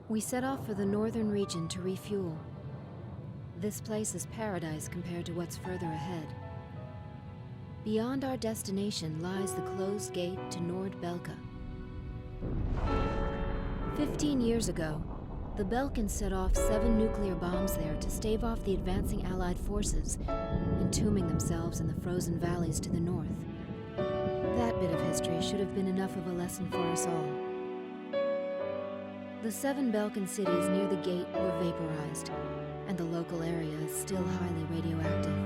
We set off for the northern region to refuel. This place is paradise compared to what's further ahead. Beyond our destination lies the closed gate to Nord-Belka. 15 years ago, the Belkans set off 7 nuclear bombs there to stave off the advancing Allied forces, entombing themselves in the frozen valleys to the north. That bit of history should have been enough of a lesson for us all. The 7 Belkan cities near the gate were vaporized, and the local area is still highly radioactive.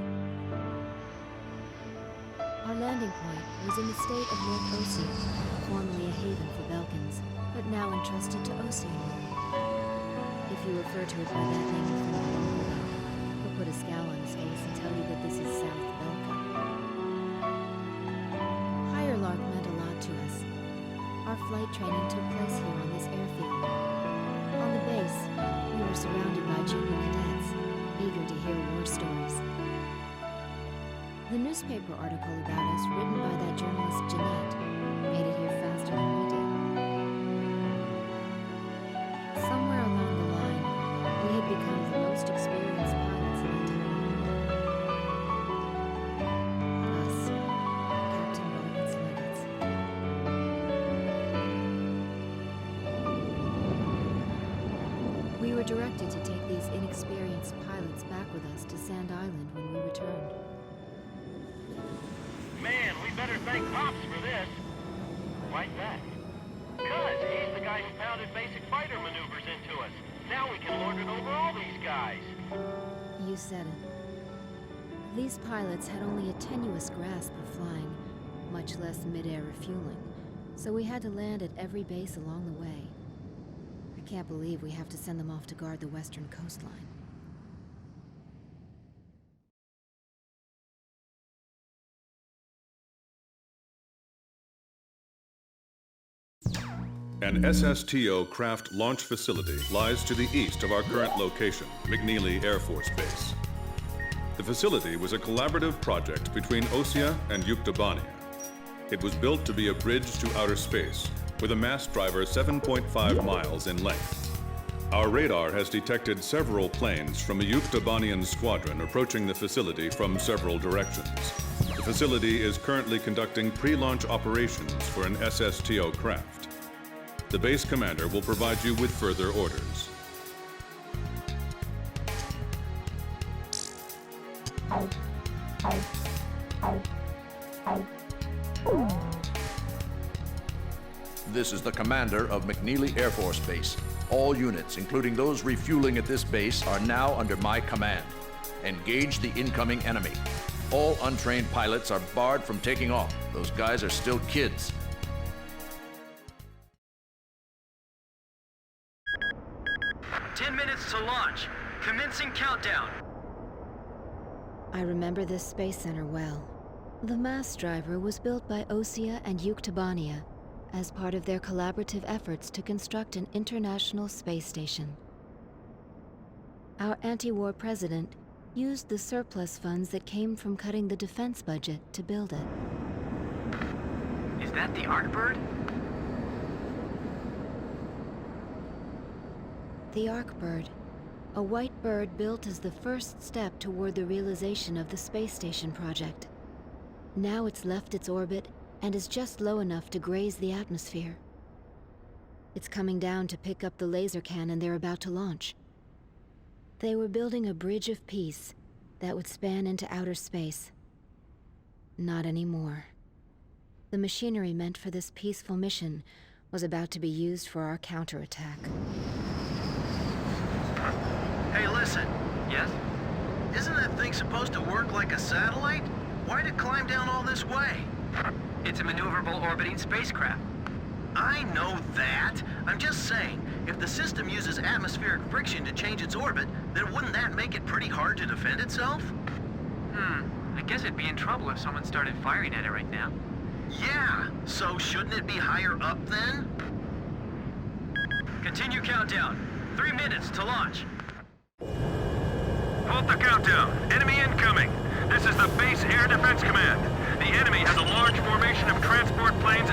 Our landing point was in the state of North Ossia, formerly a haven for Belkans, but now entrusted to Ossian. If you refer to it by that name, he'll put a scowl on his face and tell you that this is South Belka. Higher Lark meant a lot to us. Our flight training took place here on this airfield. On the base, we were surrounded by junior cadets, eager to hear war stories. The newspaper article about us, written by that journalist Jeanette, made it here faster than we did. Somewhere along the line, we had become the most experienced pilots in the entire world. Us, Captain Barnett's Nuggets. We were directed to take these inexperienced pilots back with us to Sand Island when we returned. Man, we better thank Pops for this. Why that? Because he's the guy who pounded basic fighter maneuvers into us. Now we can lord it over all these guys. You said it. These pilots had only a tenuous grasp of flying, much less mid-air refueling, so we had to land at every base along the way. I can't believe we have to send them off to guard the western coastline. An SSTO craft launch facility lies to the east of our current location, McNeely Air Force Base. The facility was a collaborative project between Ossia and Yuktobania. It was built to be a bridge to outer space, with a mass driver 7.5 miles in length. Our radar has detected several planes from a Yuktobanian squadron approaching the facility from several directions. The facility is currently conducting pre-launch operations for an SSTO craft. The base commander will provide you with further orders. This is the commander of McNeely Air Force Base. All units, including those refueling at this base, are now under my command. Engage the incoming enemy. All untrained pilots are barred from taking off. Those guys are still kids. To launch. Commencing countdown. I remember this space center well. The mass driver was built by Ossia and Yuktobania as part of their collaborative efforts to construct an international space station. Our anti-war president used the surplus funds that came from cutting the defense budget to build it. Is that the Arkbird? The Arkbird, a white bird built as the first step toward the realization of the space station project. Now it's left its orbit and is just low enough to graze the atmosphere. It's coming down to pick up the laser cannon they're about to launch. They were building a bridge of peace that would span into outer space. Not anymore. The machinery meant for this peaceful mission was about to be used for our counterattack. Hey, listen. Yes? Isn't that thing supposed to work like a satellite? Why'd it climb down all this way? It's a maneuverable orbiting spacecraft. I know that. I'm just saying, if the system uses atmospheric friction to change its orbit, then wouldn't that make it pretty hard to defend itself? I guess it'd be in trouble if someone started firing at it right now. Yeah, so shouldn't it be higher up then? Continue countdown. 3 minutes to launch. Halt the countdown. Enemy incoming. This is the Base Air Defense Command. The enemy has a large formation of transport planes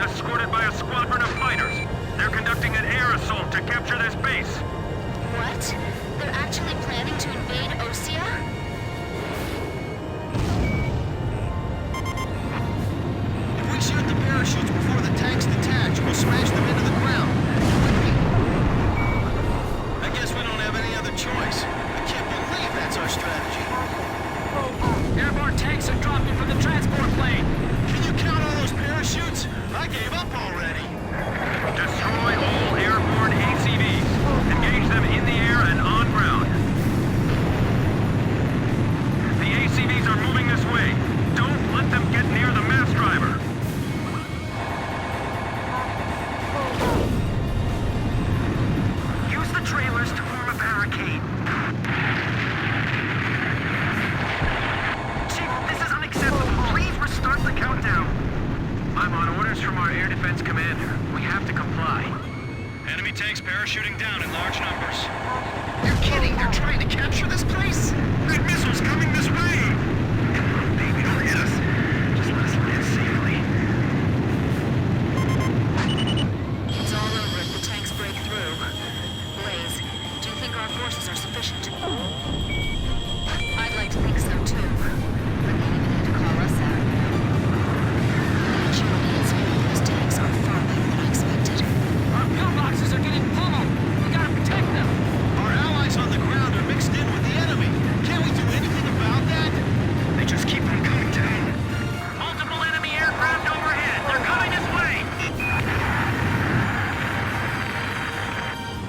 our air defense commander. We have to comply. Enemy tanks parachuting down in large numbers. You're kidding! They're trying to capture this place? That missile's coming this way! Come on, baby, don't hit us. Just let us land safely. It's all over if the tanks break through. Blaze, do you think our forces are sufficient to... I'd like to think so too. But they even had to call us out. The agility and speed of those tanks are far better than I expected. Our pillboxes are getting pummeled! We gotta protect them! Our allies on the ground are mixed in with the enemy. Can't we do anything about that? They just keep on coming down. Multiple enemy aircraft overhead. They're coming this way.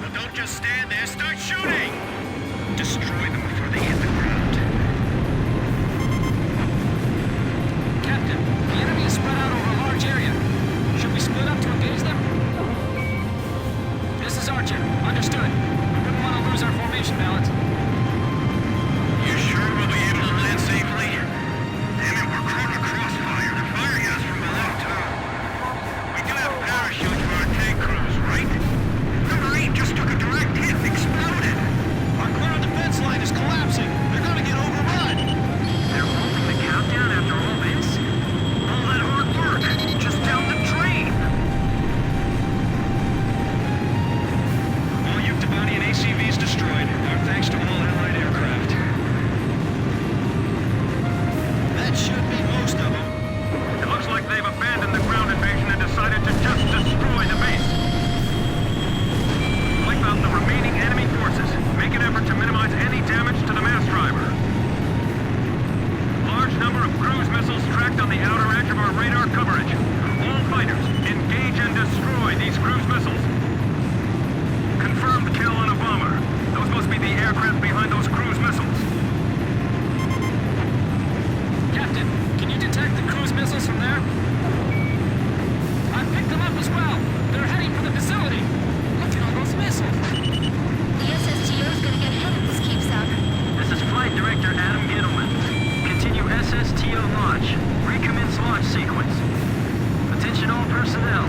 Well, don't just stand there. Start shooting. Destroy them before they hit the ground. Captain, the enemy is spread out over a large area. Should we split up to engage them? This is Archer. Understood. We wouldn't want to lose our formation balance. You sure we'll be able to land safely? Damn it, we're caught in a crossfire. They're firing at us from below, too. We do have parachutes for our tank crews, right? Number 8 just took a direct hit and exploded. Our ground defense line is collapsing. They're gonna get overrun. They're holding the countdown after all this? All that hard work, just down the drain. All Yuktobani and ACVs destroyed. Our thanks to all allied aircraft. That should be most of them. It looks like they've abandoned the ground invasion and decided to just destroy the base. Wipe out the remaining enemy forces. Make an effort to minimize any damage to the mass driver. Large number of cruise missiles tracked on the outer edge of our radar coverage. All fighters, engage and destroy these cruise missiles. Confirmed kill on a bomber. Those must be the aircraft behind those cruise missiles. Captain, can you detect the cruise missiles from there? I picked them up as well. They're heading for the facility. Look at all those missiles. The SSTO is gonna get hit if this keeps up. This is Flight Director Adam Gittleman. Continue SSTO launch. Recommence launch sequence. Attention all personnel.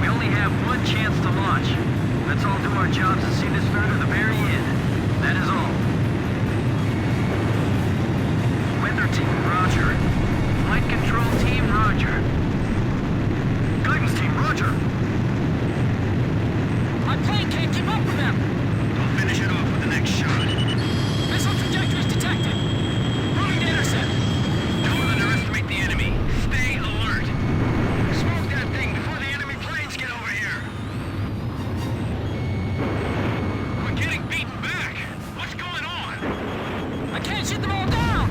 We only have one chance to launch. Let's all do our jobs and see this through to the very end. That is all. Weather team, roger. Flight control team, roger. Guidance team, roger. My plane can't keep up with them. I'll finish it off with the next shot. Missile trajectories detected. Moving to intercept. Don't underestimate the enemy. Stay alert. Smoke that thing before the enemy planes get over here. We're getting beaten back. What's going on? I can't shoot them all down.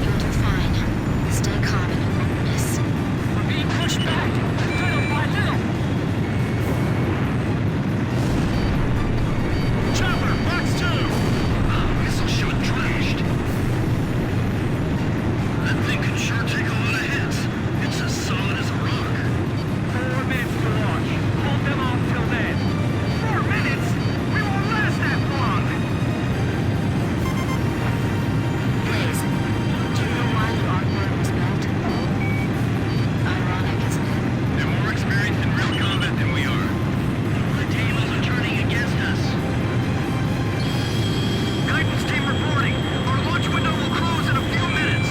You'll do fine. Stay calm and you won't miss. We're being pushed back, little by little. Chopper, box 2. Missile shot trashed. That thing could sure take a lot of hits. It's as solid as a rock. 4 minutes to launch. Hold them off till then. 4 minutes? We won't last that long. Blaze, do you know why the Artbird was built? Ironic, isn't it? They're more experienced in real combat than we are. The tables are turning against us. Guidance team reporting. Our launch window will close in a few minutes.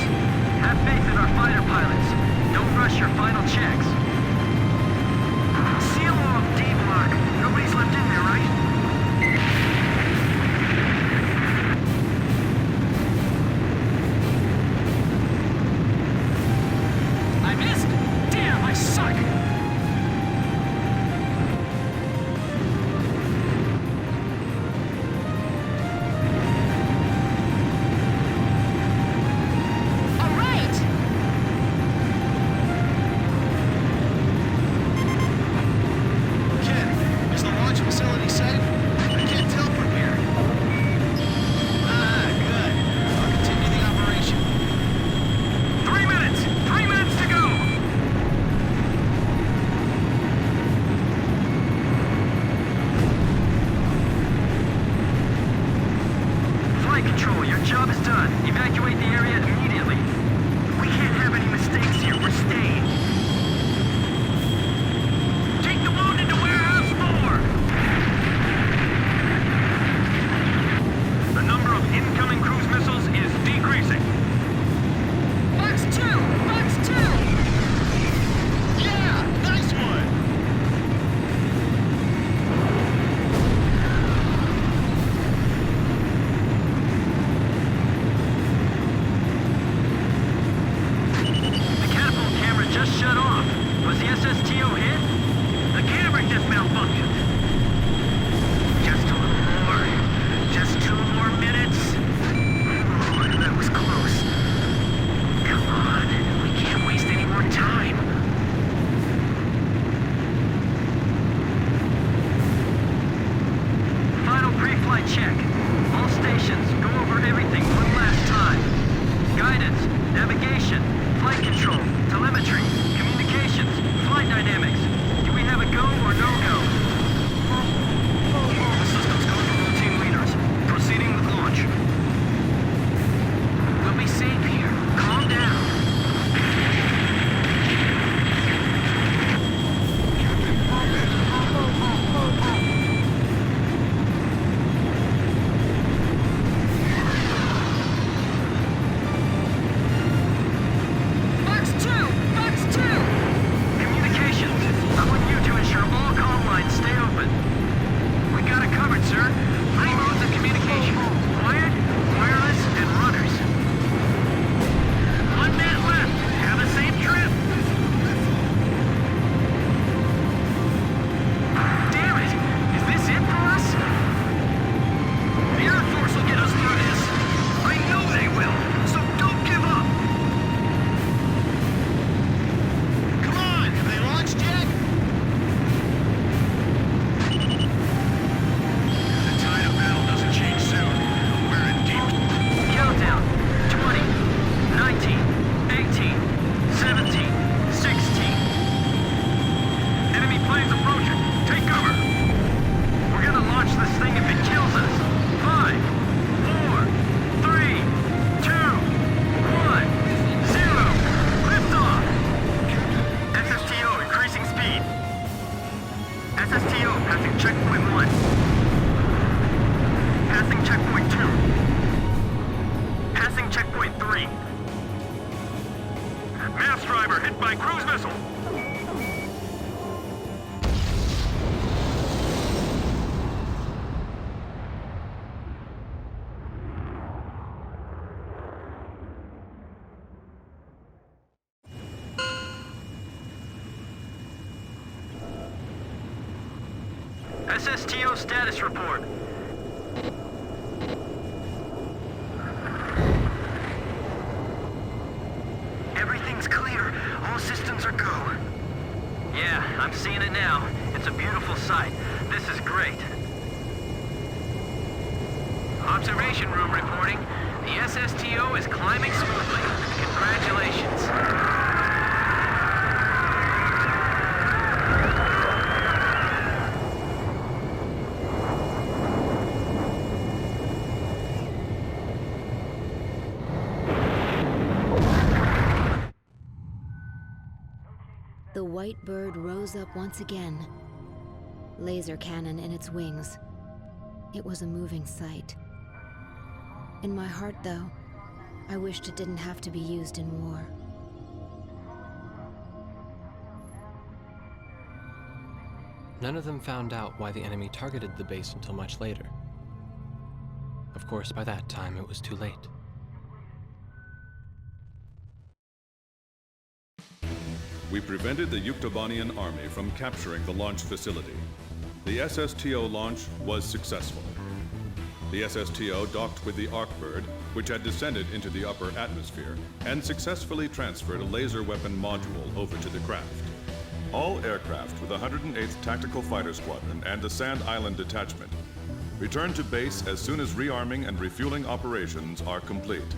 Have faith in our fighter pilots. Don't rush your final checks. Seal off D-block. Nobody's left in there, right? I missed. Damn, I suck. All right! Ken, is the launch facility safe? I can't tell from here. Good. I'll continue the operation. 3 minutes. 3 minutes to go. Hit by cruise missile! SSTO status report. Everything's clear. All systems are go. Yeah, I'm seeing it now. It's a beautiful sight. This is great. Observation room reporting. The SSTO is climbing smoothly. Congratulations. The white bird rose up once again. Laser cannon in its wings. It was a moving sight. In my heart, though, I wished it didn't have to be used in war. None of them found out why the enemy targeted the base until much later. Of course, by that time, it was too late. We prevented the Yuktobanian army from capturing the launch facility. The SSTO launch was successful. The SSTO docked with the Arkbird, which had descended into the upper atmosphere, and successfully transferred a laser weapon module over to the craft. All aircraft with the 108th Tactical Fighter Squadron and the Sand Island Detachment return to base as soon as rearming and refueling operations are complete.